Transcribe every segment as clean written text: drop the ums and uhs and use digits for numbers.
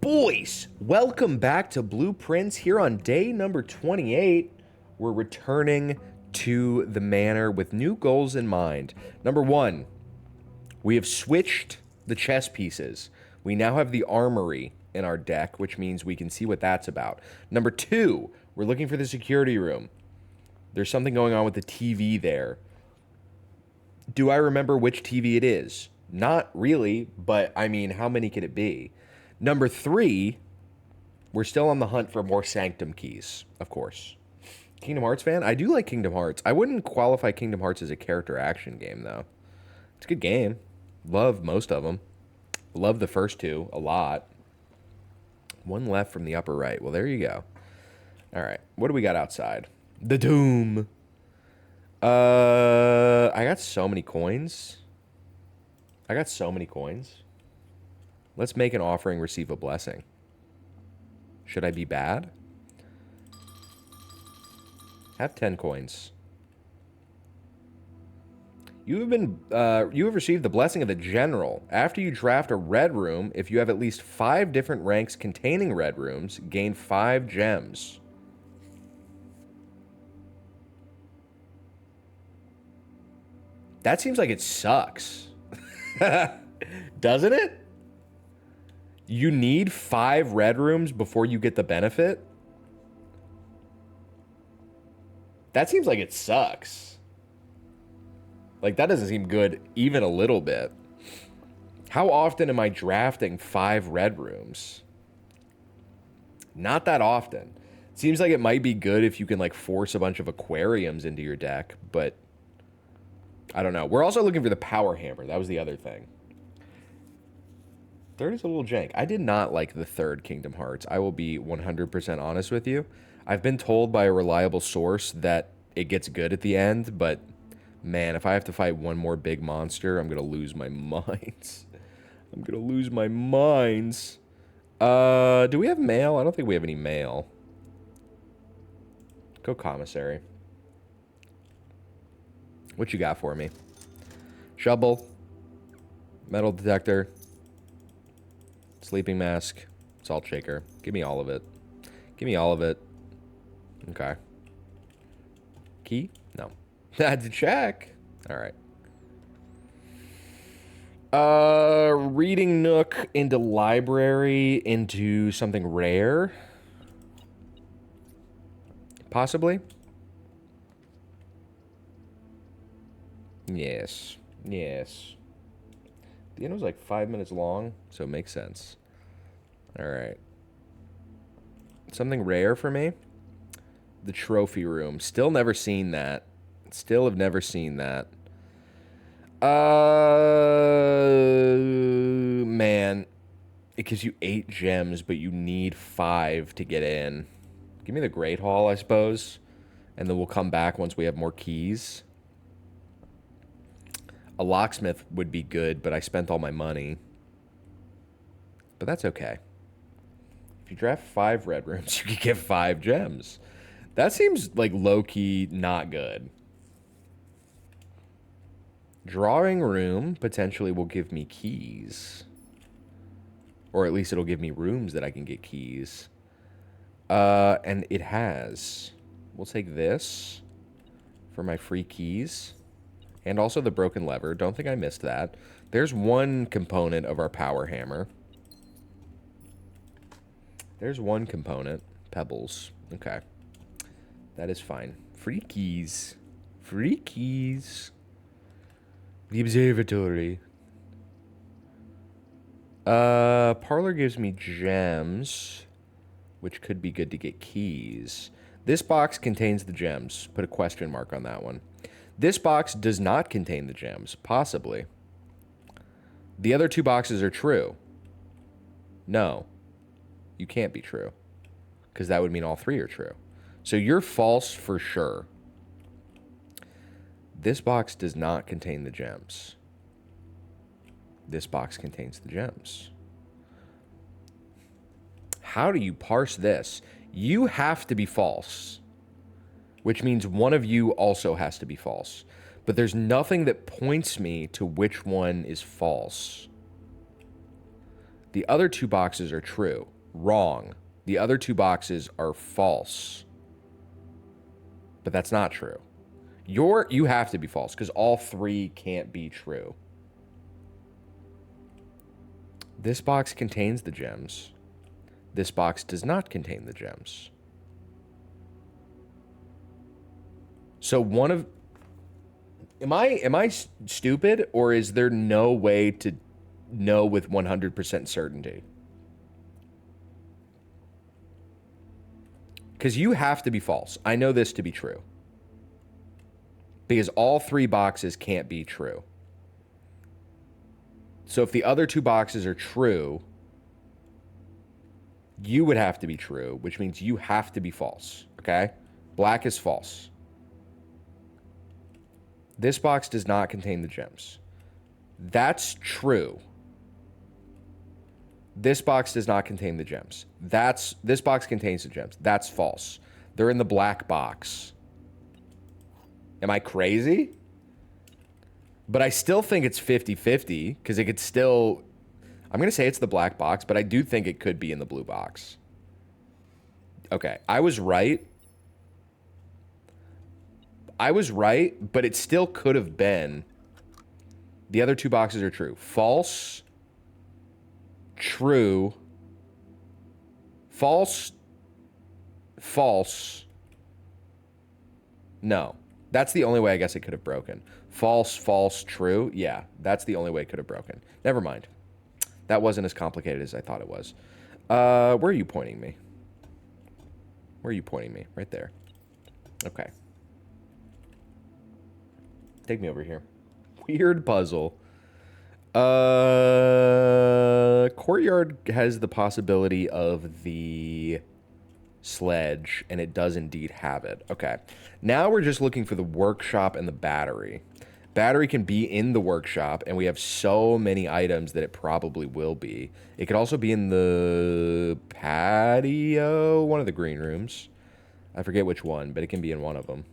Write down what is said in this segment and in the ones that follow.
Boys, welcome back to Blueprints. Here on day number 28, we're returning to the manor with new goals in mind. Number one, we have switched the chess pieces. We now have the armory in our deck, which means we can see what that's about. Number two, we're looking for the security room. There's something going on with the TV there. Do I remember which TV it is? Not really, but I mean, how many could it be? Number three, we're still on the hunt for more Sanctum keys, of course. Kingdom Hearts fan? I do like Kingdom Hearts. I wouldn't qualify Kingdom Hearts as a character action game, though. It's a good game. Love most of them. Love the first two a lot. One left from the upper right. Well, there you go. All right. What do we got outside? The Doom. I got so many coins. Let's make an offering, receive a blessing. Should I be bad? Have 10 coins. You have received the blessing of the general. After you draft a red room, if you have at least 5 different ranks containing red rooms, gain 5 gems. That seems like it sucks. Doesn't it? You need 5 red rooms before you get the benefit? That seems like it sucks. Like, that doesn't seem good even a little bit. How often am I drafting 5 red rooms? Not that often. Seems like it might be good if you can, like, force a bunch of aquariums into your deck, but I don't know. We're also looking for the power hammer. That was the other thing. Third is a little jank. I did not like the third Kingdom Hearts. I will be 100% honest with you. I've been told by a reliable source that it gets good at the end, but man, if I have to fight one more big monster, I'm going to lose my minds. I'm going to lose my minds. Do we have mail? I don't think we have any mail. Go commissary. What you got for me? Shovel. Metal detector. Sleeping mask. Salt shaker. Give me all of it. Give me all of it. Okay. Key? No. I had to check. All right. Reading nook into library into something rare. Possibly. Yes. Yes. The end was like 5 minutes long, so it makes sense. All right. Something rare for me. The trophy room. Still never seen that. Still have never seen that. Man. It gives you 8 gems, but you need 5 to get in. Give me the Great Hall, I suppose. And then we'll come back once we have more keys. A locksmith would be good, but I spent all my money. But that's okay. If you draft 5 red rooms, you can get 5 gems. That seems like low-key not good. Drawing room potentially will give me keys. Or at least it'll give me rooms that I can get keys. And it has. We'll take this for my free keys. And also the broken lever. Don't think I missed that. There's one component of our power hammer. There's one component. Pebbles. Okay. That is fine. Free keys. Free keys. The observatory. Parlor gives me gems, which could be good to get keys. This box contains the gems. Put a question mark on that one. This box does not contain the gems. Possibly. The other 2 boxes are true. No. You can't be true. Because that would mean all 3 are true. So you're false for sure. This box does not contain the gems. This box contains the gems. How do you parse this? You have to be false. Which means one of you also has to be false. But there's nothing that points me to which one is false. The other two boxes are true. Wrong. The other two boxes are false. But that's not true. You have to be false because all three can't be true. This box contains the gems. This box does not contain the gems. So one of... Am I stupid, or is there no way to know with 100% certainty? Because you have to be false. I know this to be true. Because all three boxes can't be true. So if the other two boxes are true, you would have to be true, which means you have to be false. Okay? Black is false. This box does not contain the gems. That's true. This box does not contain the gems. This box contains the gems. That's false. They're in the black box. Am I crazy? But I still think it's 50-50 because it could still... I'm going to say it's the black box, but I do think it could be in the blue box. Okay, I was right. But it still could have been. The other two boxes are true. False. True. False. False. No. That's the only way I guess it could have broken. False, false, true. Yeah, that's the only way it could have broken. Never mind. That wasn't as complicated as I thought it was. Where are you pointing me? Where are you pointing me? Right there. Okay. Take me over here. Weird puzzle. Courtyard has the possibility of the sledge, and it does indeed have it. Okay. Now we're just looking for the workshop and the battery. Battery can be in the workshop, and we have so many items that it probably will be. It could also be in the patio, one of the green rooms. I forget which one, but it can be in one of them.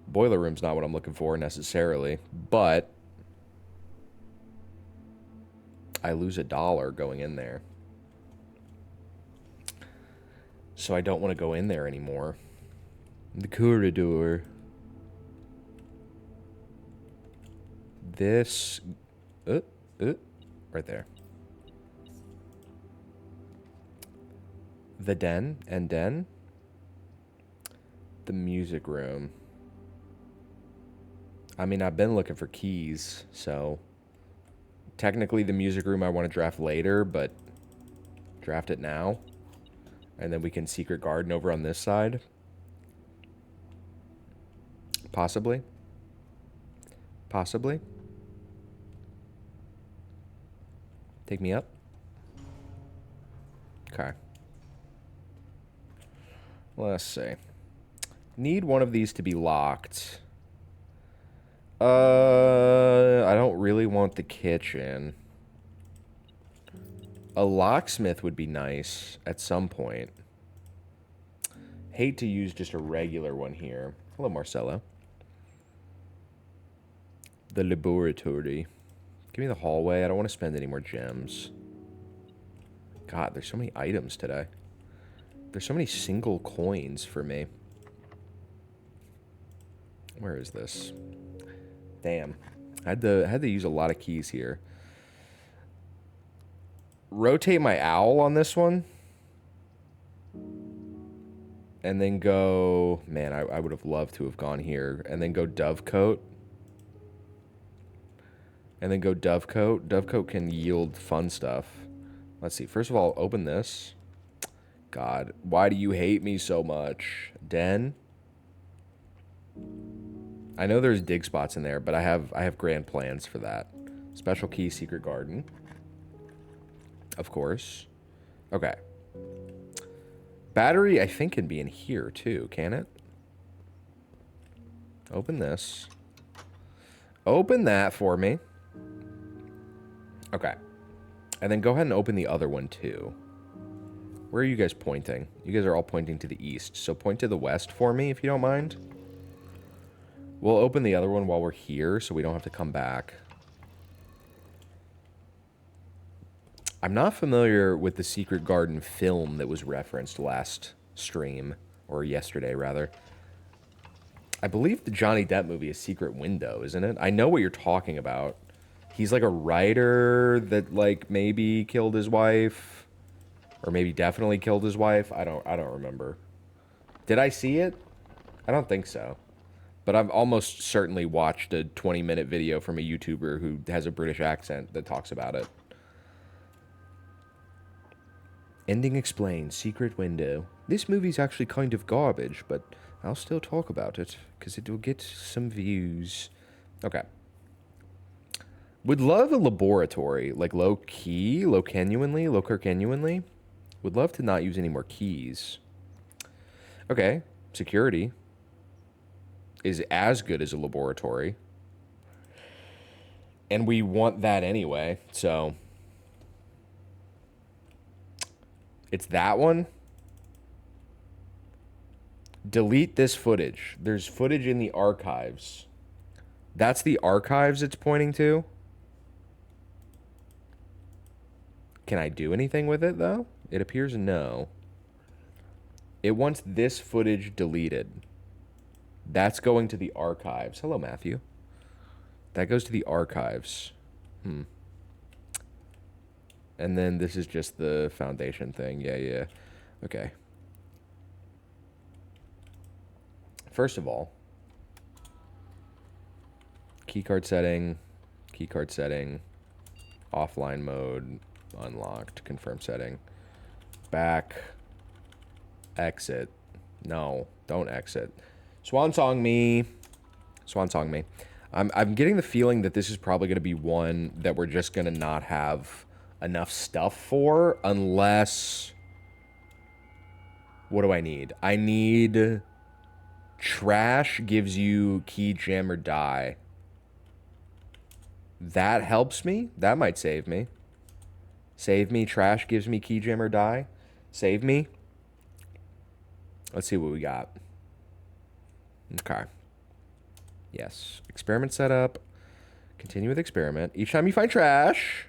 Boiler room's not what I'm looking for necessarily, but I lose $1 going in there. So I don't want to go in there anymore. The corridor. This... right there. The den and den. The music room. I mean, I've been looking for keys, so... Technically, the music room I want to draft later, but... Draft it now. And then we can secret garden over on this side. Possibly. Possibly. Take me up. Okay. Let's see. Need one of these to be locked. I don't really want the kitchen. A locksmith would be nice at some point. Hate to use just a regular one here. Hello, Marcelo. The laboratory. Give me the hallway. I don't want to spend any more gems. God, there's so many items today. There's so many single coins for me. Where is this? Damn. I had to use a lot of keys here. Rotate my owl on this one. And then go... Man, I would have loved to have gone here. And then go Dovecote. And then go Dovecote. Dovecote can yield fun stuff. Let's see. First of all, open this. God, why do you hate me so much? Den. I know there's dig spots in there, but I have grand plans for that. Special key, secret garden. Of course. Okay. Battery, I think, can be in here, too. Can it? Open this. Open that for me. Okay. And then go ahead and open the other one, too. Where are you guys pointing? You guys are all pointing to the east. So point to the west for me, if you don't mind. We'll open the other one while we're here, so we don't have to come back. I'm not familiar with the Secret Garden film that was referenced last stream, or yesterday, rather. I believe the Johnny Depp movie is Secret Window, isn't it? I know what you're talking about. He's like a writer that like maybe killed his wife, or maybe definitely killed his wife. I don't remember. Did I see it? I don't think so. But I've almost certainly watched a 20-minute video from a YouTuber who has a British accent that talks about it. Ending explained, Secret Window. This movie's actually kind of garbage, but I'll still talk about it, because it will get some views. Okay. Would love a laboratory, like low-key, low-Kirkenuanly. Would love to not use any more keys. Okay, security is as good as a laboratory. And we want that anyway, so... It's that one. Delete this footage. There's footage in the archives. That's the archives it's pointing to? Can I do anything with it, though? It appears no. It wants this footage deleted. That's going to the archives. Hello, Matthew. That goes to the archives. And then this is just the foundation thing. Yeah. Okay. First of all, keycard setting, offline mode, unlocked, confirm setting, back, exit. No, don't exit. Swan song me. I'm getting the feeling that this is probably going to be one that we're just going to not have enough stuff for unless... What do I need? I need... Trash gives you key, gem, or die. That helps me. That might save me. Save me. Trash gives me key, gem, or die. Save me. Let's see what we got. Okay. Yes. Experiment setup. Continue with experiment. Each time you find trash,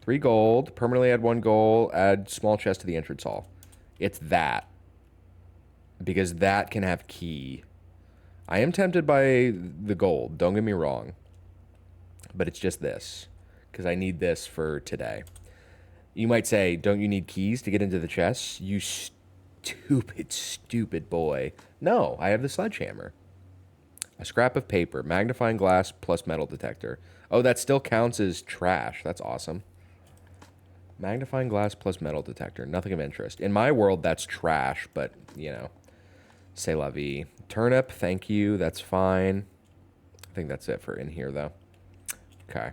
3 gold. Permanently add 1 gold. Add small chest to the entrance hall. It's that. Because that can have key. I am tempted by the gold. Don't get me wrong. But it's just this. Because I need this for today. You might say, don't you need keys to get into the chests? You stupid boy. No, I have the sledgehammer. A scrap of paper. Magnifying glass plus metal detector. Oh, that still counts as trash. That's awesome. Magnifying glass plus metal detector. Nothing of interest. In my world, that's trash, but, you know. C'est la vie. Turnip, thank you. That's fine. I think that's it for in here, though. Okay.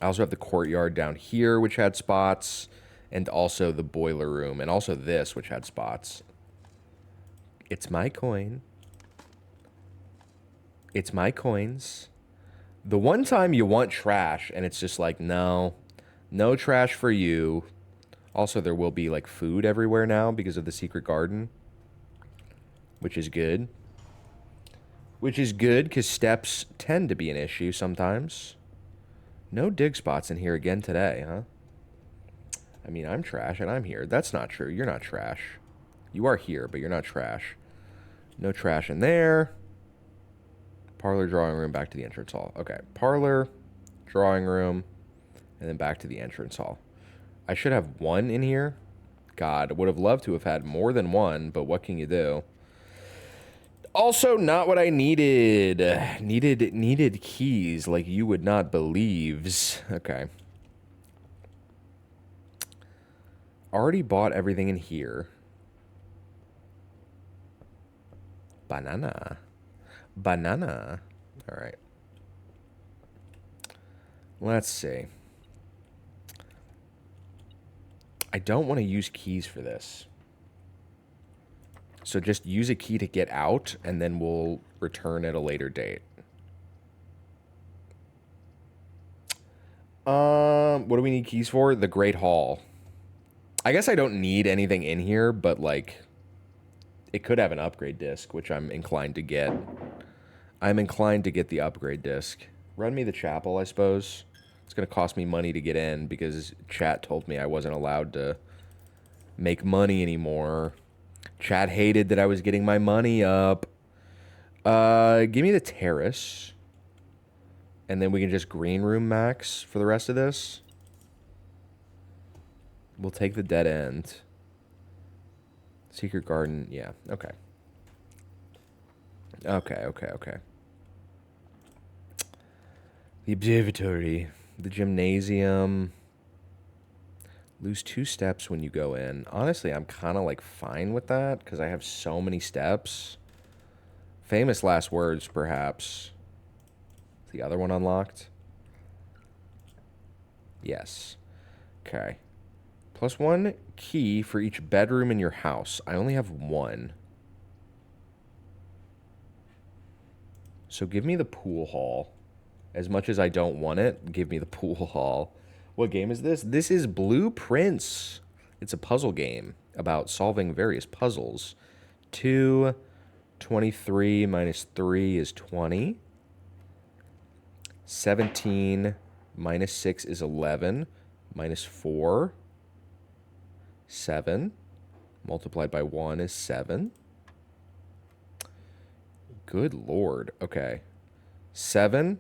I also have the courtyard down here, which had spots. And also the boiler room. And also this, which had spots. It's my coin. It's my coins. The one time you want trash, and it's just like, no. No trash for you. Also, there will be, like, food everywhere now because of the secret garden. Which is good. Which is good, because steps tend to be an issue sometimes. No dig spots in here again today, huh? I mean, I'm trash, and I'm here. That's not true. You're not trash. You are here, but you're not trash. No trash in there. Parlor, drawing room, back to the entrance hall. Okay, parlor, drawing room, and then back to the entrance hall. I should have 1 in here. God, would have loved to have had more than 1, but what can you do? Also, not what I needed. Needed keys like you would not believes. Okay. Already bought everything in here. Banana. All right. Let's see. I don't want to use keys for this. So just use a key to get out, and then we'll return at a later date. What do we need keys for? The Great Hall. I guess I don't need anything in here, but, like, it could have an upgrade disc, which I'm inclined to get. I'm inclined to get the upgrade disc. Run me the chapel, I suppose. It's going to cost me money to get in because chat told me I wasn't allowed to make money anymore. Chat hated that I was getting my money up. Give me the terrace. And then we can just green room max for the rest of this. We'll take the dead end. Secret garden, yeah, okay. Okay. The observatory, the gymnasium. Lose 2 steps when you go in. Honestly, I'm kind of like fine with that because I have so many steps. Famous last words, perhaps. Is the other one unlocked? Yes. Okay. +1 key for each bedroom in your house. I only have 1. So give me the pool hall. As much as I don't want it, give me the pool hall. What game is this? This is Blue Prince. It's a puzzle game about solving various puzzles. 2, 23 minus 3 is 20. 17 minus 6 is 11. Minus 4, 7. Multiplied by 1 is 7. Good Lord. Okay. 7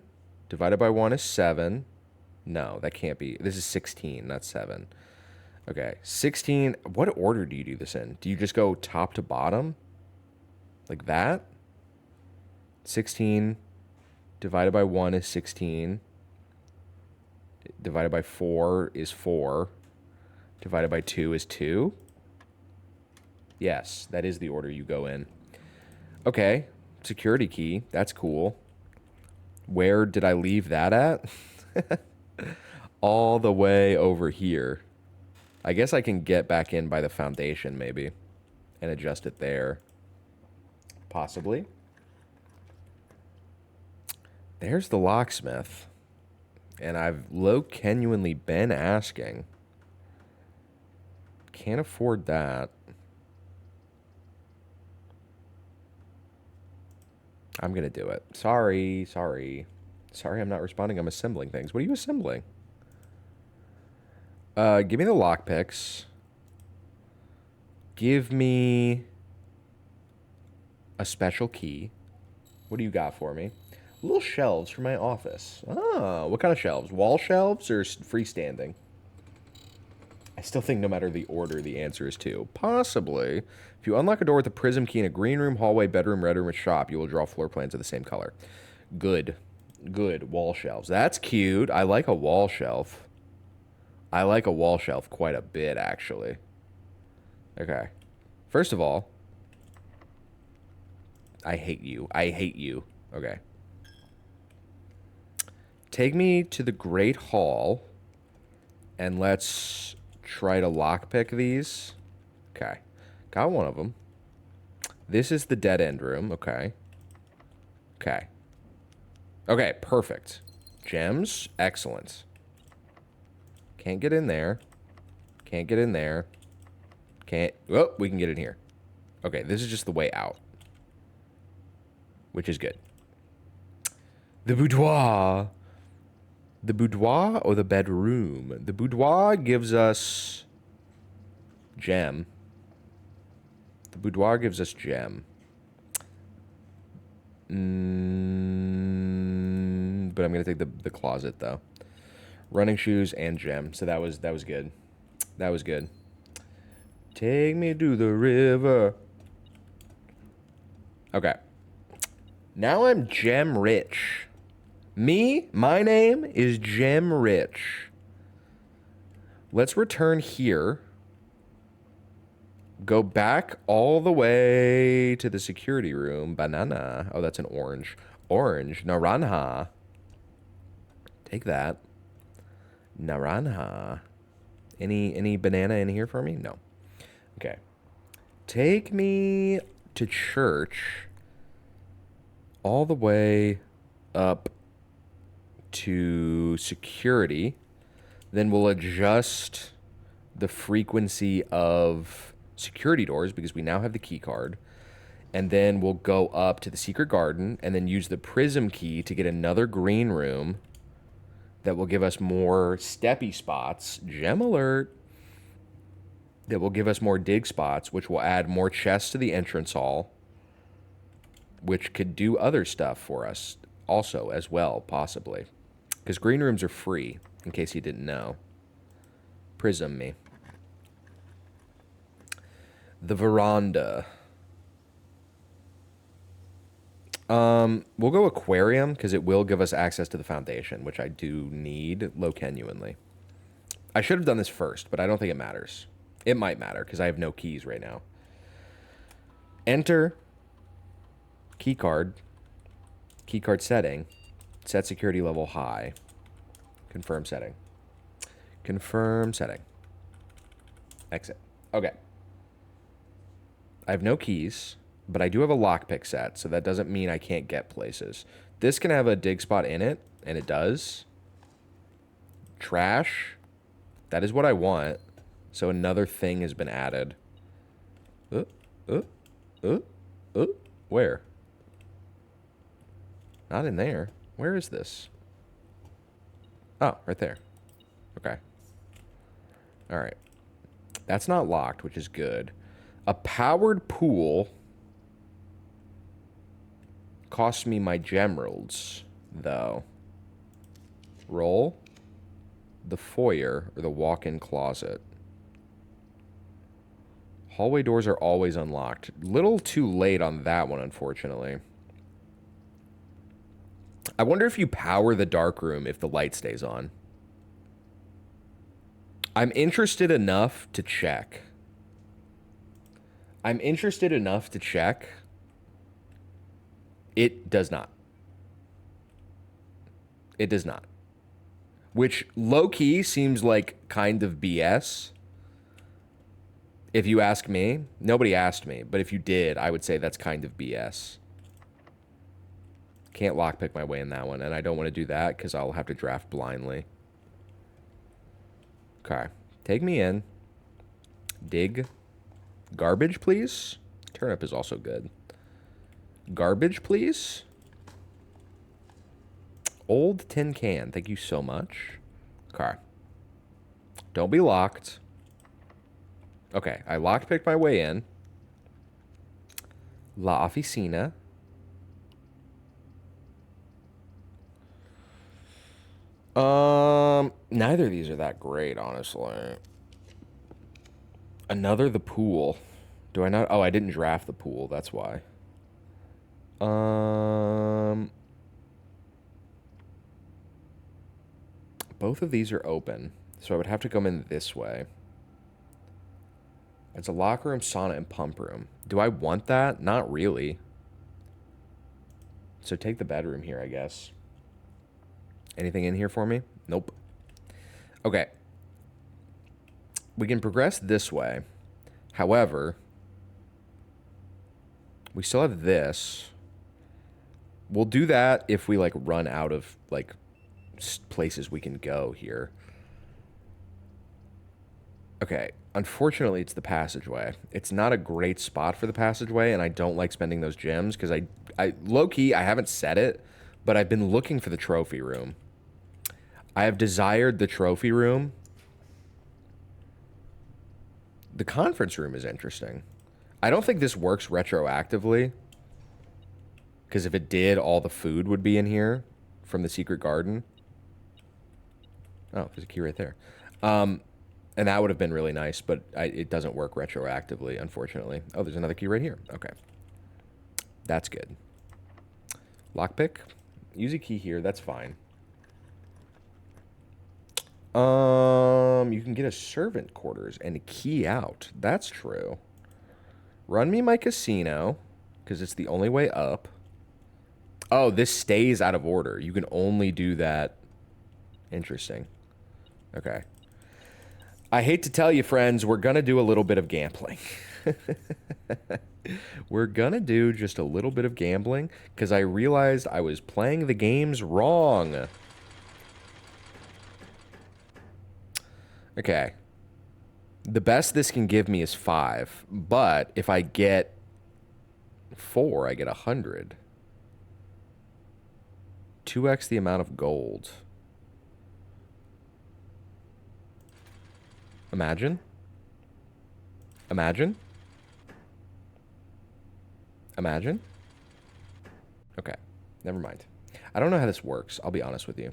divided by 1 is 7. No, that can't be. This is 16, not 7. Okay. 16. What order do you do this in? Do you just go top to bottom? Like that? 16 divided by 1 is 16. Divided by 4 is 4. Divided by 2 is 2. Yes, that is the order you go in. Okay. Security key. That's cool. Where did I leave that at? All the way over here. I guess I can get back in by the foundation, maybe, and adjust it there. Possibly. There's the locksmith. And I've genuinely been asking. Can't afford that. I'm going to do it. Sorry. Sorry, I'm not responding. I'm assembling things. What are you assembling? Give me the lockpicks. Give me a special key. What do you got for me? Little shelves for my office. Oh, what kind of shelves? Wall shelves or freestanding? I still think no matter the order, the answer is 2. Possibly. If you unlock a door with a prism key in a green room, hallway, bedroom, red room, or shop, you will draw floor plans of the same color. Good. Good. Wall shelves. That's cute. I like a wall shelf. I like a wall shelf quite a bit, actually. Okay. First of all, I hate you. I hate you. Okay. Take me to the Great Hall, and let's try to lockpick these. Okay. Got one of them. This is the dead end room. Okay. Okay. Okay, perfect. Gems. Excellent. Can't get in there. Can't get in there. Can't. Oh, we can get in here. Okay, this is just the way out. Which is good. The boudoir. The boudoir or the bedroom? The boudoir gives us gem. The boudoir gives us gem. But I'm going to take the closet, though. Running shoes and gem. So that was good. That was good. Take me to the river. Okay. Now I'm gem rich. My name is Gem Rich. Let's return here. Go back all the way to the security room. Banana. Oh, that's an orange. Orange. Naranja. Take that. Naranja. Any banana in here for me? No. Okay. Take me to church all the way up to security. Then we'll adjust the frequency of security doors because we now have the key card. And then we'll go up to the secret garden and then use the prism key to get another green room. that will give us more steppy spots. Gem alert. That will give us more dig spots, which will add more chests to the entrance hall, which could do other stuff for us also as well, possibly. Because green rooms are free, in case you didn't know. Prism me. The veranda. We'll go aquarium, because it will give us access to the foundation, which I do need genuinely. I should have done this first, but I don't think it matters. It might matter, because I have no keys right now. Enter. Keycard. Keycard setting. Set security level high. Confirm setting. Confirm setting. Exit. Okay. I have no keys, but I do have a lockpick set, so that doesn't mean I can't get places. This can have a dig spot in it, and it does. Trash. That is what I want. So another thing has been added. Where? Not in there. Where is this? Oh, right there. Okay. All right. That's not locked, which is good. A powered pool costs me my gemeralds, though. Roll the foyer or the walk-in closet. Hallway doors are always unlocked. Little too late on that one, unfortunately. I wonder if you power the dark room if the light stays on. I'm interested enough to check. It does not. It does not. Which, low-key, seems like kind of BS. If you ask me. Nobody asked me, but if you did, I would say that's kind of BS. Can't lockpick my way in that one, and I don't want to do that because I'll have to draft blindly. Okay. Take me in. Dig. Garbage, please. Turnip is also good. Garbage, please. Old tin can. Thank you so much. Okay. Don't be locked. Okay. I lockpicked my way in. La Oficina. Neither of these are that great, honestly. Another the pool. Do I not? Oh, I didn't draft the pool. That's why. Both of these are open, so I would have to come in this way. It's a locker room, sauna, and pump room. Do I want that? Not really. So take the bedroom here, I guess. Anything in here for me? Nope. Okay. We can progress this way. However, we still have this. We'll do that if we, like, run out of, like, places we can go here. Okay. Unfortunately, it's the passageway. It's not a great spot for the passageway, and I don't like spending those gems because I low-key, I haven't said it, but I've been looking for the trophy room. I have desired the trophy room. The conference room is interesting. I don't think this works retroactively. Because if it did, all the food would be in here from the secret garden. Oh, there's a key right there. And that would have been really nice, but it doesn't work retroactively, unfortunately. Oh, there's another key right here. Okay. That's good. Lockpick. Use a key here. That's fine. You can get a servant quarters and a key out. That's true. Run me my casino, because it's the only way up. Oh, this stays out of order. You can only do that. Interesting. Okay. I hate to tell you, friends, we're going to do a little bit of gambling. We're going to do just a little bit of gambling, because I realized I was playing the games wrong. Okay. The best this can give me is 5, but if I get 4, I get 100. 2x the amount of gold. Imagine. Imagine. Imagine. Okay. Never mind. I don't know how this works. I'll be honest with you.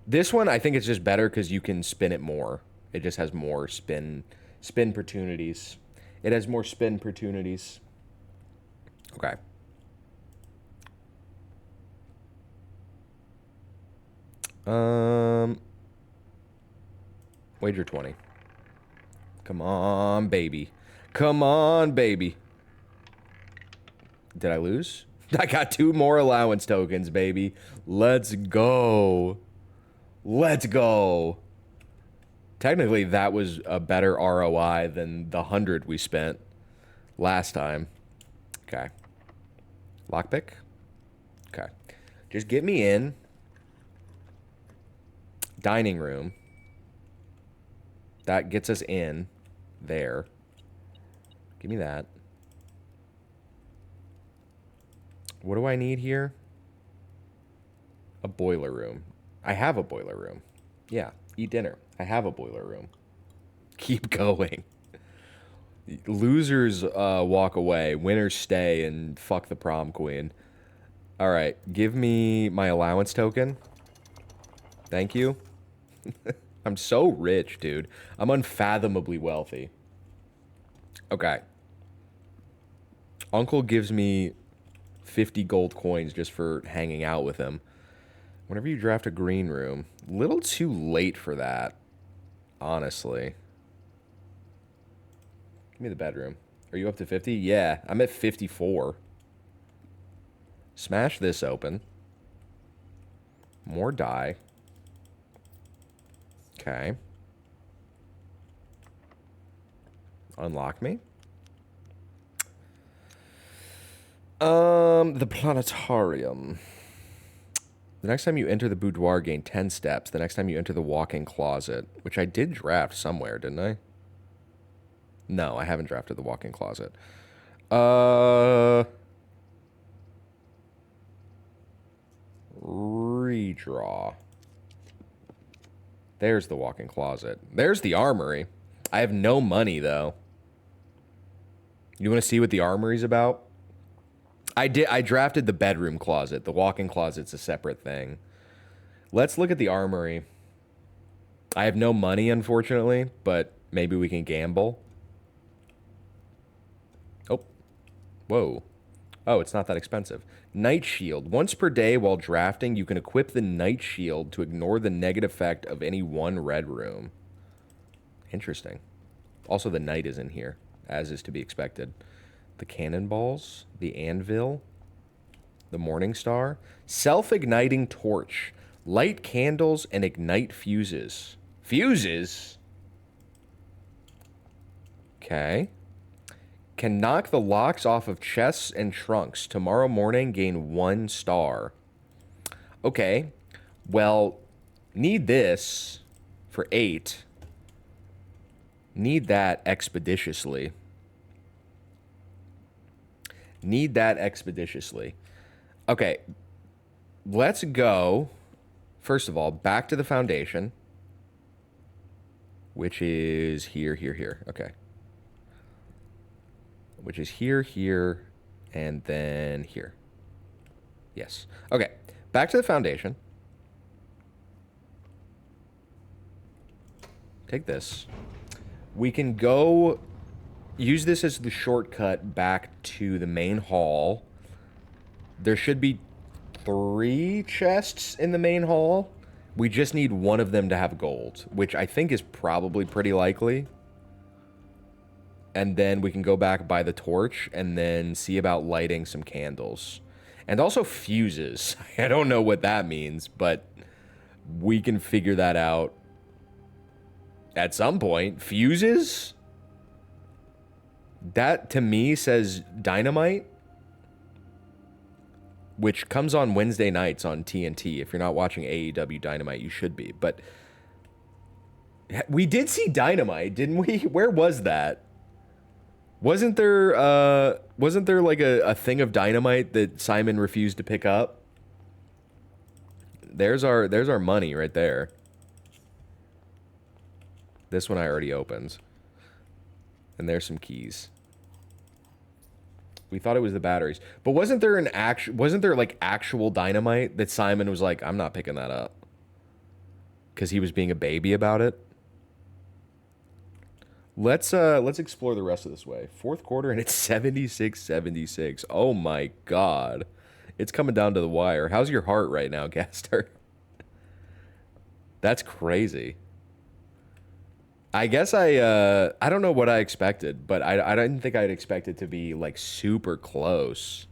This one, I think it's just better because you can spin it more. It just has more spin opportunities. It has more spin opportunities. Okay. Wager 20. Come on, baby. Come on, baby. Did I lose? I got 2 more allowance tokens, baby. Let's go. Let's go. Technically, that was a better ROI than the 100 we spent last time. Okay. Lockpick? Okay. Just get me in. Dining room. That gets us in there. Give me that. What do I need here? A boiler room. I have a boiler room. Yeah, eat dinner. I have a boiler room. Keep going. Losers walk away. Winners stay and fuck the prom queen. All right, give me my allowance token. Thank you. I'm so rich, dude. I'm unfathomably wealthy. Okay. Uncle gives me 50 gold coins just for hanging out with him. Whenever you draft a green room, little too late for that, honestly. Give me the bedroom. Are you up to 50? Yeah, I'm at 54. Smash this open. More die. Okay. Unlock me. The planetarium. The next time you enter the boudoir, gain 10 steps. The next time you enter the walk-in closet, which I did draft somewhere, didn't I? No, I haven't drafted the walk-in closet. Redraw. There's the walk-in closet. There's the armory. I have no money, though. You want to see what the armory's about? I drafted the bedroom closet. The walk-in closet's a separate thing. Let's look at the armory. I have no money, unfortunately, but maybe we can gamble. Oh. Whoa. Oh, it's not that expensive. Night Shield. Once per day while drafting, you can equip the Night Shield to ignore the negative effect of any one red room. Interesting. Also, the knight is in here, as is to be expected. The cannonballs, the anvil, the morning star, self-igniting torch, light candles, and ignite fuses. Fuses? Okay. Can knock the locks off of chests and trunks. Tomorrow morning, gain 1 star. Okay. Well, need this for 8. Need that expeditiously. Need that expeditiously. Okay. Let's go, first of all, back to the foundation, which is here, here, here. Okay. Which is here, here, and then here. Yes. Okay. Back to the foundation. Take this. We can go use this as the shortcut back to the main hall. There should be 3 chests in the main hall. We just need one of them to have gold, which I think is probably pretty likely. And then we can go back by the torch and then see about lighting some candles. And also fuses. I don't know what that means, but we can figure that out at some point. Fuses? That, to me, says dynamite, which comes on Wednesday nights on TNT. If you're not watching AEW Dynamite, you should be. But we did see dynamite, didn't we? Where was that? Wasn't there like a thing of dynamite that Simon refused to pick up? There's our money right there. This one I already opened. And there's some keys. We thought it was the batteries. But wasn't there like actual dynamite that Simon was like, I'm not picking that up? Because he was being a baby about it. Let's explore the rest of this way. Fourth quarter and it's 76-76. Oh my god. It's coming down to the wire. How's your heart right now, Gaster? That's crazy. I guess I don't know what I expected, but I didn't think I'd expect it to be like super close.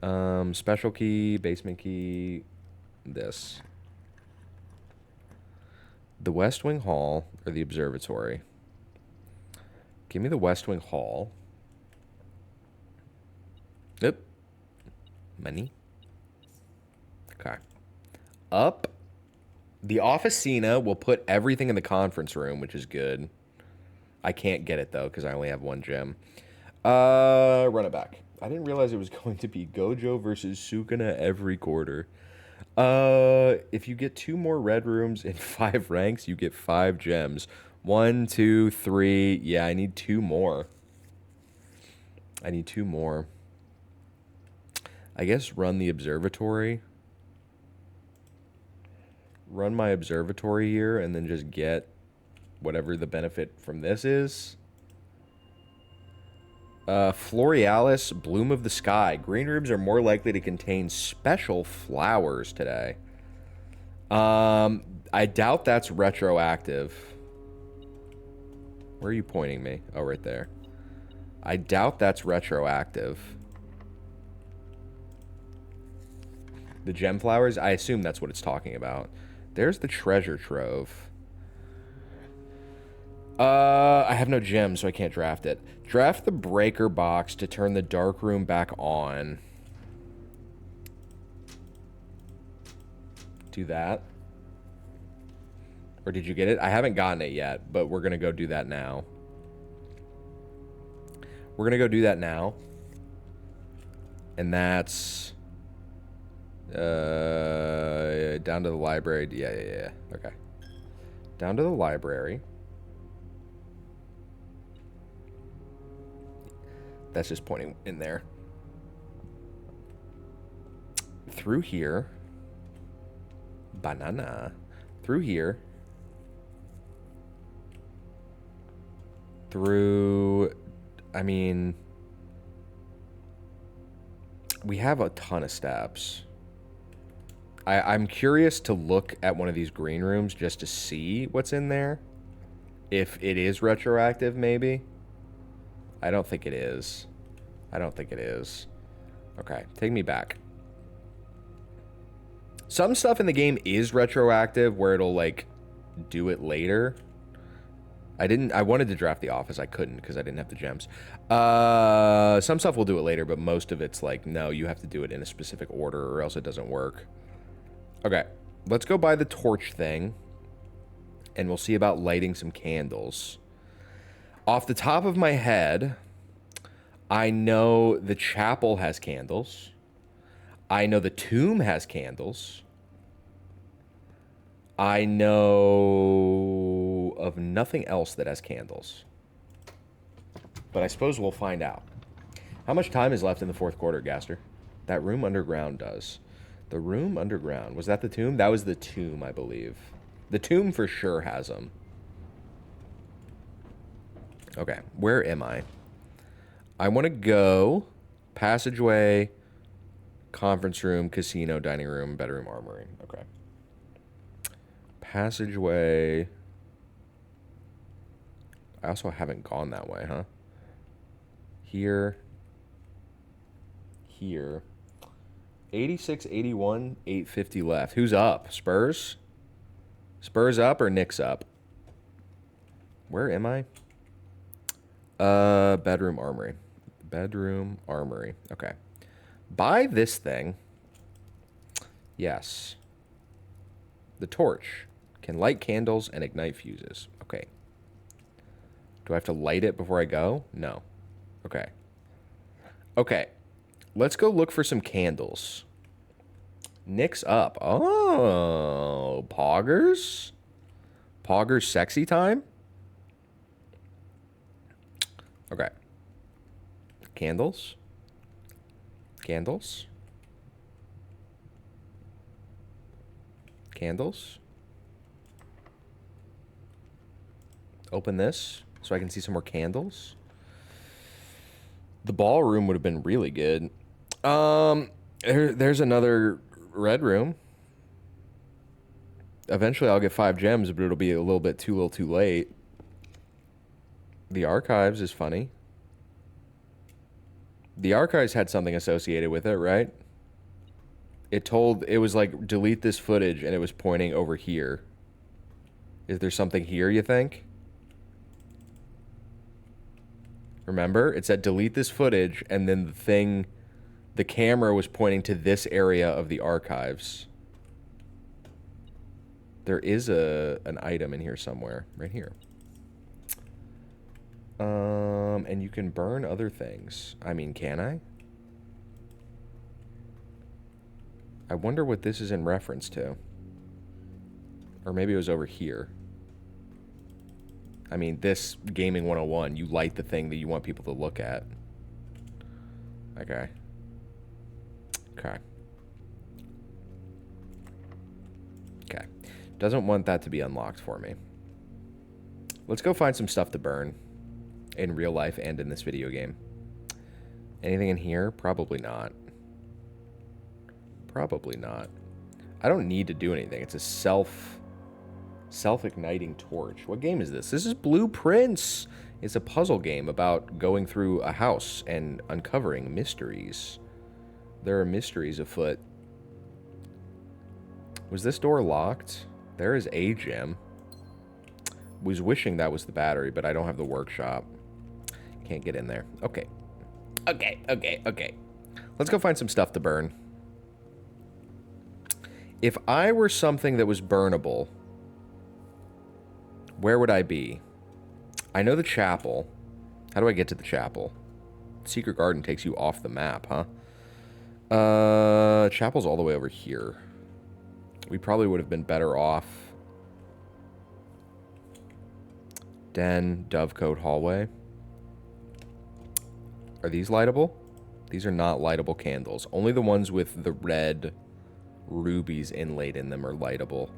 Special key, basement key, this. The West Wing Hall or the observatory? Give me the West Wing Hall. Yep. Money. Okay. Up. The Officina will put everything in the conference room, which is good. I can't get it, though, because I only have one gem. Run it back. I didn't realize it was going to be Gojo versus Sukuna every quarter. If you get 2 more red rooms in 5 ranks, you get 5 gems. 1, 2, 3. Yeah, I need 2 more. I need 2 more. I guess run the observatory. Run my observatory here and then just get whatever the benefit from this is. Florealis, Bloom of the Sky. Green rooms are more likely to contain special flowers today. I doubt that's retroactive. Where are you pointing me? Oh, right there. I doubt that's retroactive. The gem flowers? I assume that's what it's talking about. There's the treasure trove. I have no gems, so I can't draft it. Draft the breaker box to turn the dark room back on. Do that. Or did you get it? I haven't gotten it yet, but we're going to go do that now. We're going to go do that now. And that's... down to the library. Yeah. Okay. Down to the library. That's just pointing in there. Through here. Banana. Through here. Through... I mean... We have a ton of steps. I'm curious to look at one of these green rooms just to see what's in there. If it is retroactive, maybe. I don't think it is. I don't think it is. Okay, take me back. Some stuff in the game is retroactive where it'll, like, do it later. I wanted to draft the office. I couldn't because I didn't have the gems. Some stuff will do it later, but most of it's like, no, you have to do it in a specific order or else it doesn't work. Okay, let's go buy the torch thing, and we'll see about lighting some candles. Off the top of my head, I know the chapel has candles. I know the tomb has candles. I know of nothing else that has candles. But I suppose we'll find out. How much time is left in the fourth quarter, Gaster? That room underground does. The room underground. Was that the tomb? That was the tomb, I believe. The tomb for sure has them. Okay, where am I? I want to go passageway, conference room, casino, dining room, bedroom, armory. Okay. Passageway. I also haven't gone that way, huh? Here. Here. 86, 81, 850 left. Who's up? Spurs? Spurs up or Knicks up? Where am I? Bedroom armory. Bedroom armory. Okay. Buy this thing. Yes. The torch can light candles and ignite fuses. Okay. Do I have to light it before I go? No. Okay. Okay. Let's go look for some candles. Knicks up. Oh, poggers? Pogger's sexy time? Okay. Candles. Candles. Candles. Open this so I can see some more candles. The ballroom would have been really good. There's another red room. Eventually I'll get 5 gems, but it'll be a little too late. The archives is funny. The archives had something associated with it, right? It was like, delete this footage, and it was pointing over here. Is there something here, you think? Remember? It said delete this footage, and then the camera was pointing to this area of the archives. There is an item in here somewhere. Right here. And you can burn other things. I mean, can I? I wonder what this is in reference to. Or maybe it was over here. I mean, this Gaming 101, you light the thing that you want people to look at. Okay. Okay. Okay. Doesn't want that to be unlocked for me. Let's go find some stuff to burn. In real life and in this video game. Anything in here? Probably not. Probably not. I don't need to do anything. It's a self-igniting torch. What game is this? This is Blueprints. It's a puzzle game about going through a house and uncovering mysteries. There are mysteries afoot. Was this door locked? There is a gem. Was wishing that was the battery, but I don't have the workshop. Can't get in there. Okay. Okay. Let's go find some stuff to burn. If I were something that was burnable, where would I be? I know the chapel. How do I get to the chapel? Secret Garden takes you off the map, huh? Chapel's all the way over here. We probably would have been better off. Den, Dovecote Hallway. Are these lightable? These are not lightable candles. Only the ones with the red rubies inlaid in them are lightable.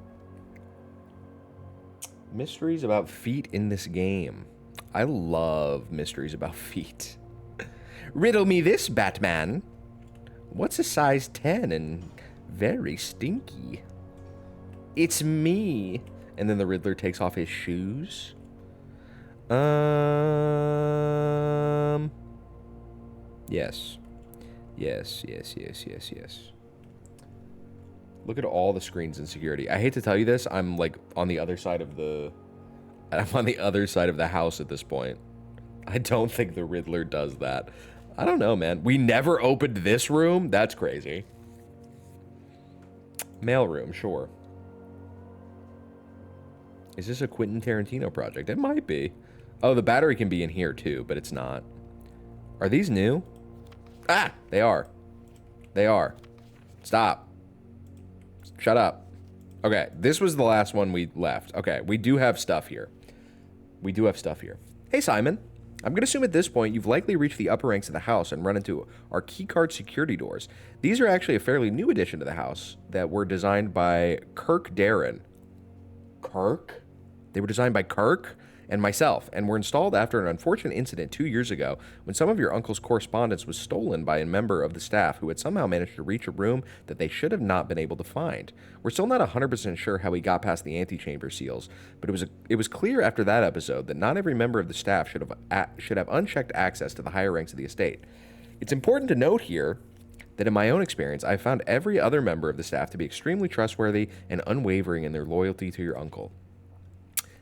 Mysteries about feet in this game. I love mysteries about feet. Riddle me this, Batman. What's a size 10 and very stinky? It's me. And then the Riddler takes off his shoes. Yes. Yes. Look at all the screens in security. I hate to tell you this. I'm like on the other side of the house at this point. I don't think the Riddler does that. I don't know, man. We never opened this room? That's crazy. Mailroom, sure. Is this a Quentin Tarantino project? It might be. Oh, the battery can be in here too, but it's not. Are these new? Ah, they are. They are. Stop. Shut up. Okay, this was the last one we left. Okay, we do have stuff here. We do have stuff here. Hey, Simon. I'm going to assume at this point you've likely reached the upper ranks of the house and run into our keycard security doors. These are actually a fairly new addition to the house that were designed by Kirk Darren. Kirk? They were designed by Kirk and myself, and were installed after an unfortunate incident 2 years ago when some of your uncle's correspondence was stolen by a member of the staff who had somehow managed to reach a room that they should have not been able to find. We're still not 100% sure how he got past the antechamber seals, but it was clear after that episode that not every member of the staff should have unchecked access to the higher ranks of the estate. It's important to note here that in my own experience, I've found every other member of the staff to be extremely trustworthy and unwavering in their loyalty to your uncle.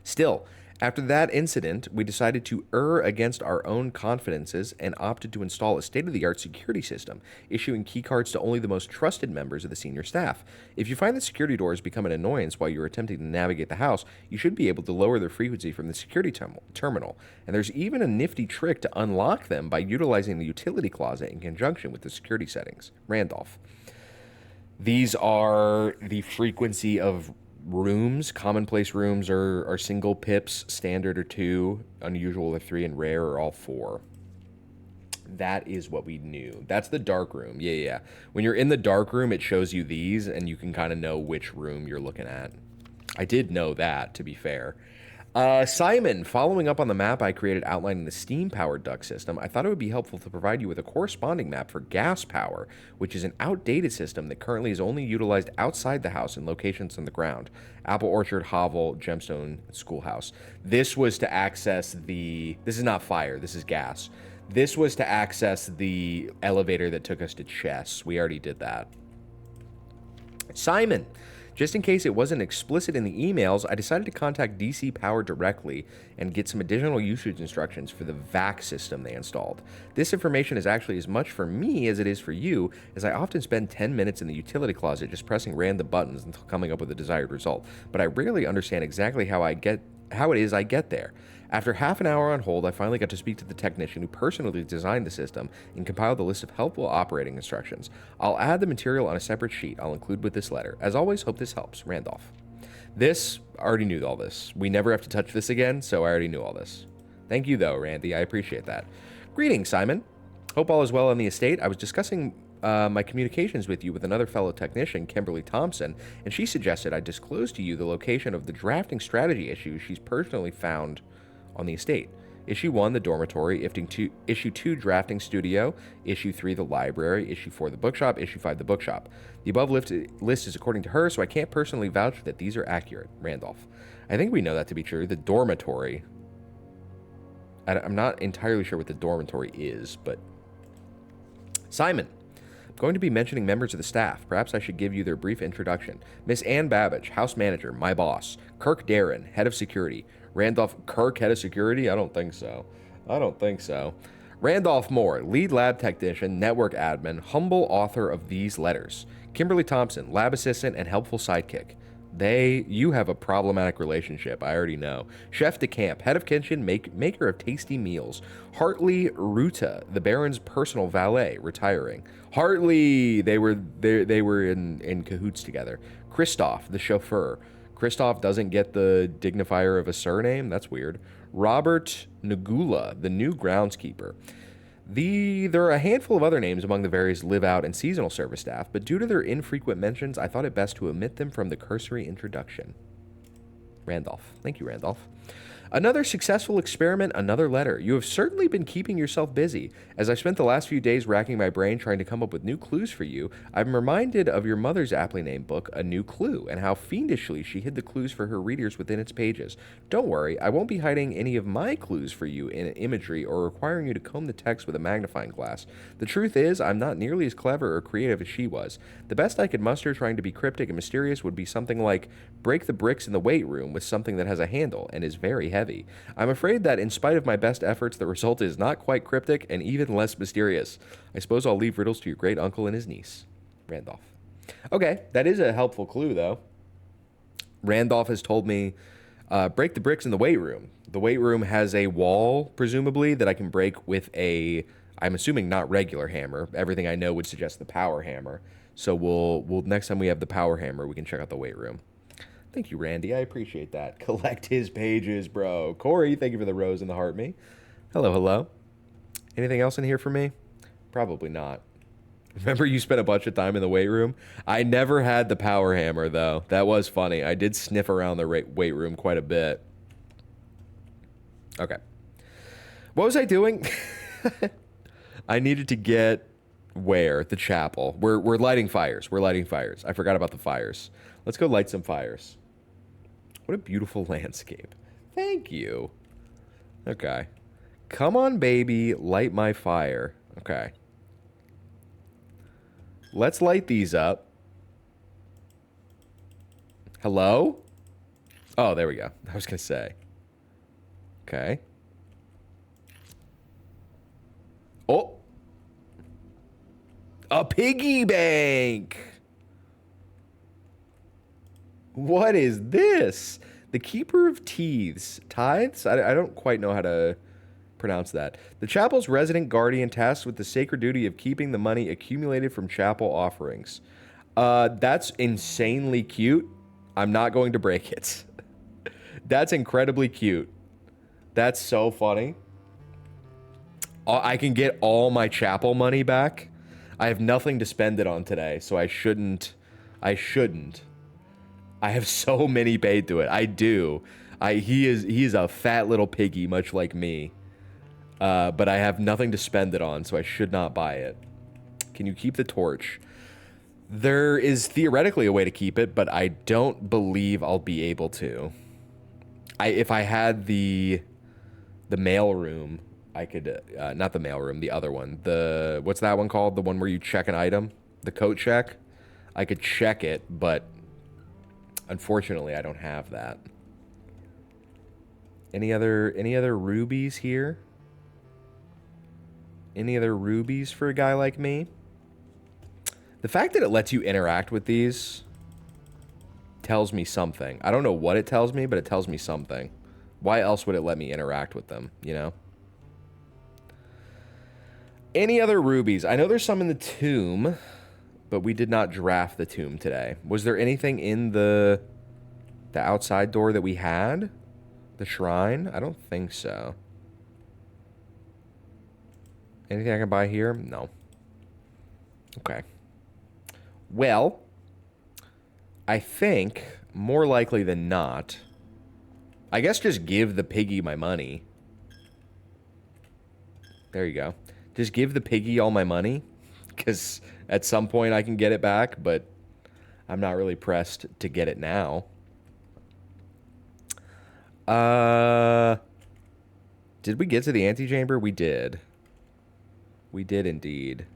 Still, after that incident, we decided to err against our own confidences and opted to install a state-of-the-art security system, issuing keycards to only the most trusted members of the senior staff. If you find that security doors become an annoyance while you're attempting to navigate the house, you should be able to lower their frequency from the security terminal. And there's even a nifty trick to unlock them by utilizing the utility closet in conjunction with the security settings. Randolph. These are the frequency of Rooms, commonplace rooms are single pips, standard are 2, unusual are 3, and rare are all 4. That is what we knew. That's the dark room. Yeah, yeah. When you're in the dark room, it shows you these, and you can kind of know which room you're looking at. I did know that, to be fair. Simon, following up on the map I created outlining the steam-powered duct system, I thought it would be helpful to provide you with a corresponding map for gas power, which is an outdated system that currently is only utilized outside the house in locations on the ground. Apple Orchard, Hovel, Gemstone, Schoolhouse. This was to access the... This is not fire, this is gas. This was to access the elevator that took us to Chess. We already did that. Simon, just in case it wasn't explicit in the emails, I decided to contact DC Power directly and get some additional usage instructions for the VAC system they installed. This information is actually as much for me as it is for you, as I often spend 10 minutes in the utility closet just pressing random buttons until coming up with the desired result, but I rarely understand exactly how it is I get there. After half an hour on hold, I finally got to speak to the technician who personally designed the system and compiled the list of helpful operating instructions. I'll add the material on a separate sheet I'll include with this letter. As always, hope this helps. Randolph. This, I already knew all this. We never have to touch this again, so I already knew all this. Thank you, though, Randy. I appreciate that. Greetings, Simon. Hope all is well on the estate. I was discussing my communications with you with another fellow technician, Kimberly Thompson, and she suggested I disclose to you the location of the drafting strategy issues she's personally found on the estate. Issue 1, the dormitory. Issue 2, drafting studio. Issue 3, the library. Issue 4, the bookshop. Issue 5, the bookshop. The above list is according to her, so I can't personally vouch that these are accurate. Randolph. I think we know that to be true. The dormitory. I'm not entirely sure what the dormitory is, but... Simon. I'm going to be mentioning members of the staff. Perhaps I should give you their brief introduction. Miss Ann Babbage, house manager, my boss. Kirk Darren, head of security. Randolph Kirk, head of security? I don't think so. Randolph Moore, lead lab technician, network admin, humble author of these letters. Kimberly Thompson, lab assistant and helpful sidekick. You have a problematic relationship, I already know. Chef de camp, head of kitchen, maker of tasty meals. Hartley Ruta, the Baron's personal valet, retiring. Hartley, they were in cahoots together. Christoph, the chauffeur. Christoph doesn't get the dignifier of a surname? That's weird. Robert Nagula, the new groundskeeper. There are a handful of other names among the various live-out and seasonal service staff, but due to their infrequent mentions, I thought it best to omit them from the cursory introduction. Randolph. Thank you, Randolph. Another successful experiment, another letter. You have certainly been keeping yourself busy. As I spent the last few days racking my brain trying to come up with new clues for you, I'm reminded of your mother's aptly named book, A New Clue, and how fiendishly she hid the clues for her readers within its pages. Don't worry, I won't be hiding any of my clues for you in imagery or requiring you to comb the text with a magnifying glass. The truth is, I'm not nearly as clever or creative as she was. The best I could muster trying to be cryptic and mysterious would be something like, break the bricks in the weight room with something that has a handle and is very heavy. I'm afraid that in spite of my best efforts, the result is not quite cryptic and even less mysterious. I suppose I'll leave riddles to your great uncle and his niece. Randolph. Okay, that is a helpful clue, though. Randolph has told me, break the bricks in the weight room. The weight room has a wall, presumably, that I can break with I'm assuming not regular hammer. Everything I know would suggest the power hammer. So we'll next time we have the power hammer, we can check out the weight room. Thank you, Randy. I appreciate that. Collect his pages, bro. Corey, thank you for the rose and the heart me. Hello, hello. Anything else in here for me? Probably not. Remember you spent a bunch of time in the weight room? I never had the power hammer, though. That was funny. I did sniff around the weight room quite a bit. Okay. What was I doing? I needed to get where? The chapel. We're lighting fires. I forgot about the fires. Let's go light some fires. What a beautiful landscape. Thank you. Okay. Come on, baby. Light my fire. Okay. Let's light these up. Hello? Oh, there we go. I was going to say. Okay. Oh. A piggy bank. What is this? The Keeper of Tithes. Tithes? I don't quite know how to pronounce that. The chapel's resident guardian tasked with the sacred duty of keeping the money accumulated from chapel offerings. That's insanely cute. I'm not going to break it. That's incredibly cute. That's so funny. I can get all my chapel money back. I have nothing to spend it on today, so I shouldn't. I have so many paid to it. I do. He is a fat little piggy, much like me. But I have nothing to spend it on, so I should not buy it. Can you keep the torch? There is theoretically a way to keep it, but I don't believe I'll be able to. If I had the mail room, I could not the mail room, the other one. What's that one called? The one where you check an item, the coat check. I could check it, but unfortunately, I don't have that. Any other rubies here? Any other rubies for a guy like me? The fact that it lets you interact with these tells me something. I don't know what it tells me, but it tells me something. Why else would it let me interact with them, you know? Any other rubies? I know there's some in the tomb, but we did not draft the tomb today. Was there anything in the outside door that we had? The shrine? I don't think so. Anything I can buy here? No. Okay. Well, I think, more likely than not, I guess just give the piggy my money. There you go. Just give the piggy all my money, because at some point I can get it back, but I'm not really pressed to get it now. Did we get to the antechamber? We did. We did indeed.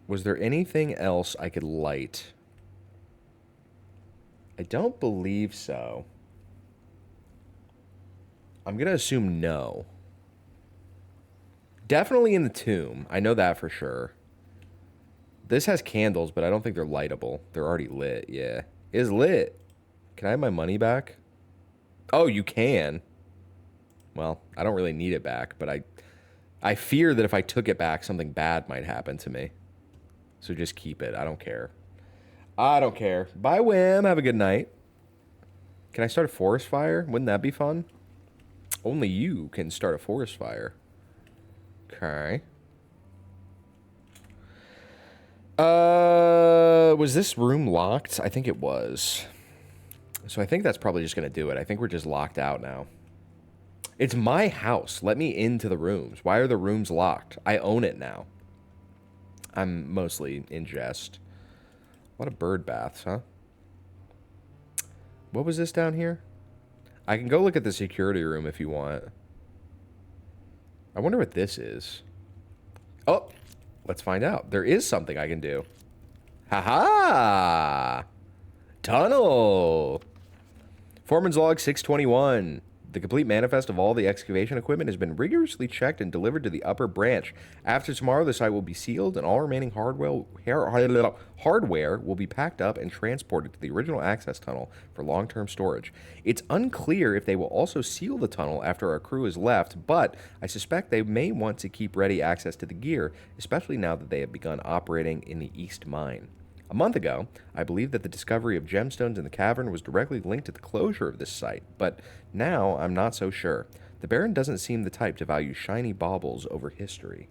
Was there anything else I could light? I don't believe so. I'm going to assume no. Definitely in the tomb. I know that for sure. This has candles, but I don't think they're lightable. They're already lit, yeah. It is lit. Can I have my money back? Oh, you can. Well, I don't really need it back, but I fear that if I took it back, something bad might happen to me. So just keep it. I don't care. I don't care. Bye, Wham. Have a good night. Can I start a forest fire? Wouldn't that be fun? Only you can start a forest fire. Okay. Was this room locked? I think it was. So I think that's probably just going to do it. I think we're just locked out now. It's my house. Let me into the rooms. Why are the rooms locked? I own it now. I'm mostly in jest. A lot of bird baths, huh? What was this down here? I can go look at the security room if you want. I wonder what this is. Oh, let's find out. There is something I can do. Haha! Tunnel! Foreman's log 621. The complete manifest of all the excavation equipment has been rigorously checked and delivered to the upper branch. After tomorrow, the site will be sealed, and all remaining hardware will be packed up and transported to the original access tunnel for long-term storage. It's unclear if they will also seal the tunnel after our crew has left, but I suspect they may want to keep ready access to the gear, especially now that they have begun operating in the East Mine. A month ago, I believed that the discovery of gemstones in the cavern was directly linked to the closure of this site, but now I'm not so sure. The Baron doesn't seem the type to value shiny baubles over history.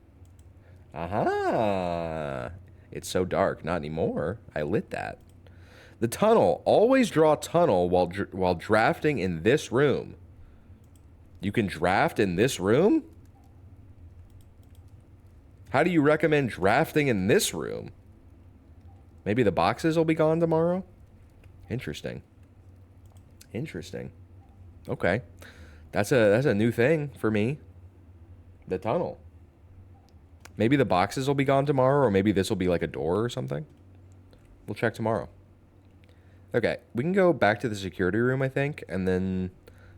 Aha! It's so dark. Not anymore. I lit that. The tunnel. Always draw tunnel while drafting in this room. You can draft in this room? How do you recommend drafting in this room? Maybe the boxes will be gone tomorrow? Interesting. Interesting. Okay. That's a new thing for me. The tunnel. Maybe the boxes will be gone tomorrow, or maybe this will be like a door or something. We'll check tomorrow. Okay, we can go back to the security room, I think, and then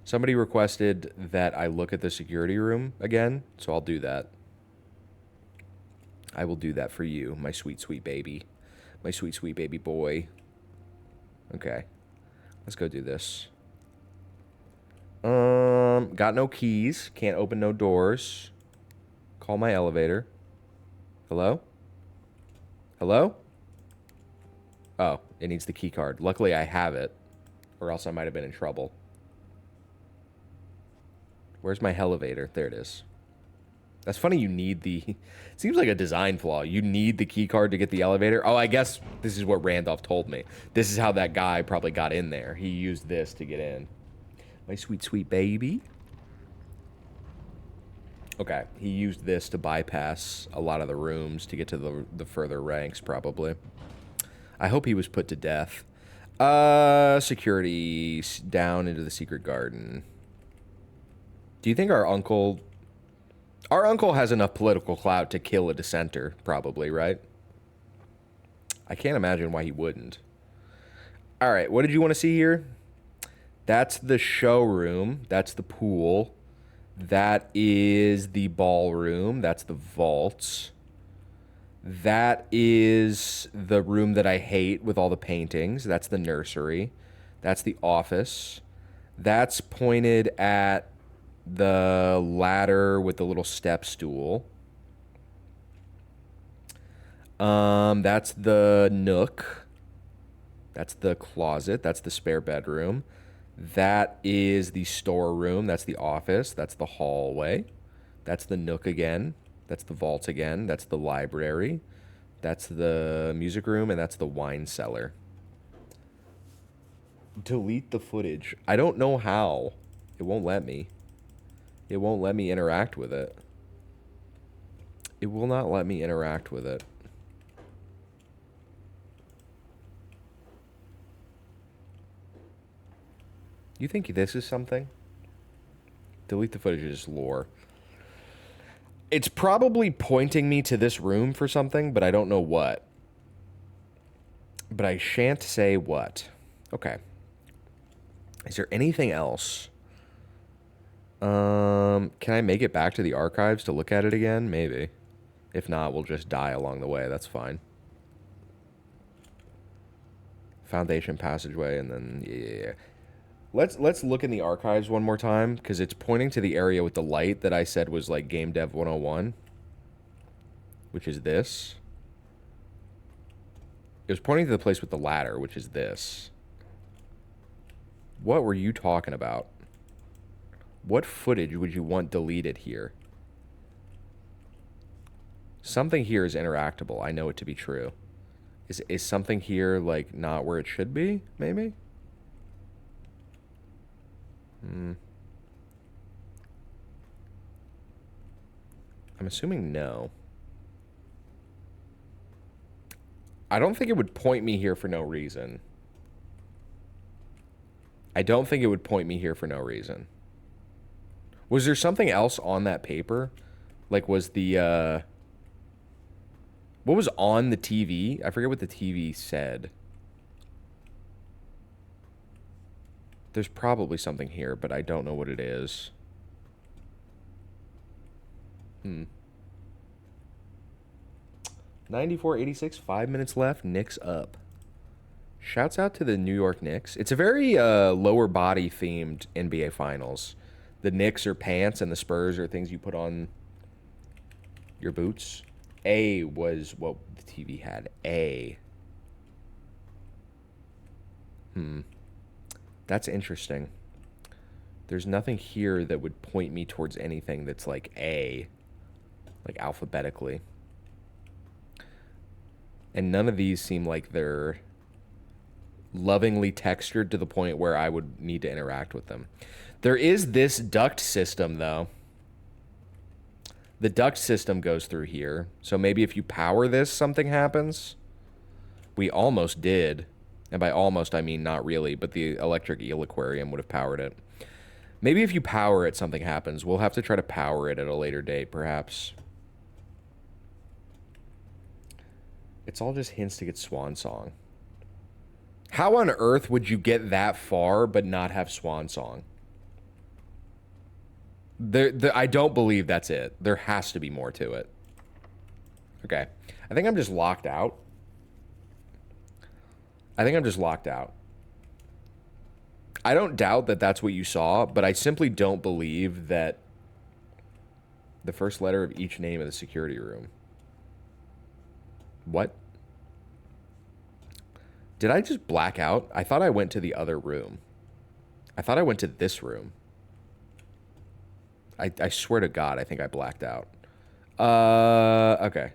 somebody requested that I look at the security room again, so I'll do that. I will do that for you, my sweet, sweet baby. My sweet, sweet baby boy. Okay. Let's go do this. Got no keys. Can't open no doors. Call my elevator. Hello? Hello? Oh, it needs the key card. Luckily, I have it, or else I might have been in trouble. Where's my elevator? There it is. That's funny you need the... Seems like a design flaw. You need the key card to get the elevator. Oh, I guess this is what Randolph told me. This is how that guy probably got in there. He used this to get in. My sweet, sweet baby. Okay, he used this to bypass a lot of the rooms to get to the further ranks, probably. I hope he was put to death. Security down into the secret garden. Do you think our uncle... Our uncle has enough political clout to kill a dissenter, probably, right? I can't imagine why he wouldn't. All right, what did you want to see here? That's the showroom. That's the pool. That is the ballroom. That's the vaults. That is the room that I hate with all the paintings. That's the nursery. That's the office. That's pointed at the ladder with the little step stool. That's the nook. That's the closet. That's the spare bedroom. That is the storeroom. That's the office. That's the hallway. That's the nook again. That's the vault again. That's the library. That's the music room, and that's the wine cellar. Delete the footage. I don't know how. It won't let me. It won't let me interact with it. It will not let me interact with it. You think this is something? Delete the footage is lore. It's probably pointing me to this room for something, but I don't know what. But I shan't say what. Okay. Is there anything else? Can I make it back to the archives to look at it again? Maybe. If not, we'll just die along the way. That's fine. Foundation passageway, and then yeah. Let's look in the archives one more time, because it's pointing to the area with the light that I said was like Game Dev 101, which is this. It was pointing to the place with the ladder, which is this. What were you talking about? What footage would you want deleted here? Something here is interactable. I know it to be true. Is something here, like, not where it should be, maybe? I'm assuming no. I don't think it would point me here for no reason. I don't think it would point me here for no reason. Was there something else on that paper? Like, was the, what was on the TV? I forget what the TV said. There's probably something here, but I don't know what it is. 94-86, 5 minutes left. Knicks up. Shouts out to the New York Knicks. It's a very lower body themed NBA Finals. The Knicks are pants and the Spurs are things you put on your boots. A was what the TV had. A. That's interesting. There's nothing here that would point me towards anything that's like A. Like alphabetically. And none of these seem like they're lovingly textured to the point where I would need to interact with them. There is this duct system, though. The duct system goes through here. So maybe if you power this, something happens. We almost did. And by almost, I mean not really, but the electric eel aquarium would have powered it. Maybe if you power it, something happens. We'll have to try to power it at a later date, perhaps. It's all just hints to get Swan Song. How on earth would you get that far but not have Swan Song? I don't believe that's it. There has to be more to it. Okay. I think I'm just locked out. I don't doubt that that's what you saw, but I simply don't believe that the first letter of each name of the security room. What? Did I just black out? I thought I went to the other room. I thought I went to this room. I swear to God, I think I blacked out. Okay.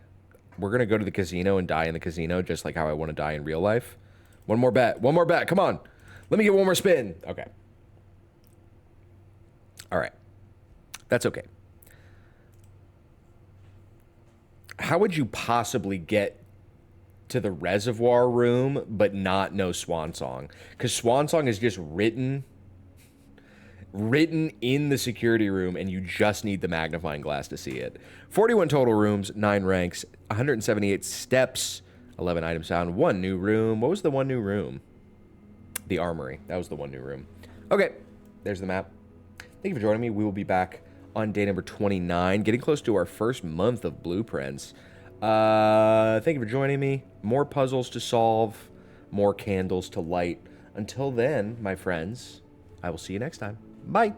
We're going to go to the casino and die in the casino just like how I want to die in real life. One more bet. One more bet. Come on. Let me get one more spin. Okay. All right. That's okay. How would you possibly get to the reservoir room but not know Swan Song? Because Swan Song is just written in the security room, and you just need the magnifying glass to see it. 41 total rooms, 9 ranks, 178 steps, 11 items found, 1 new room. What was the 1 new room? The armory. That was the 1 new room. Okay, there's the map. Thank you for joining me. We will be back on day number 29, getting close to our first month of blueprints. Thank you for joining me. More puzzles to solve, more candles to light. Until then, my friends, I will see you next time. Bye.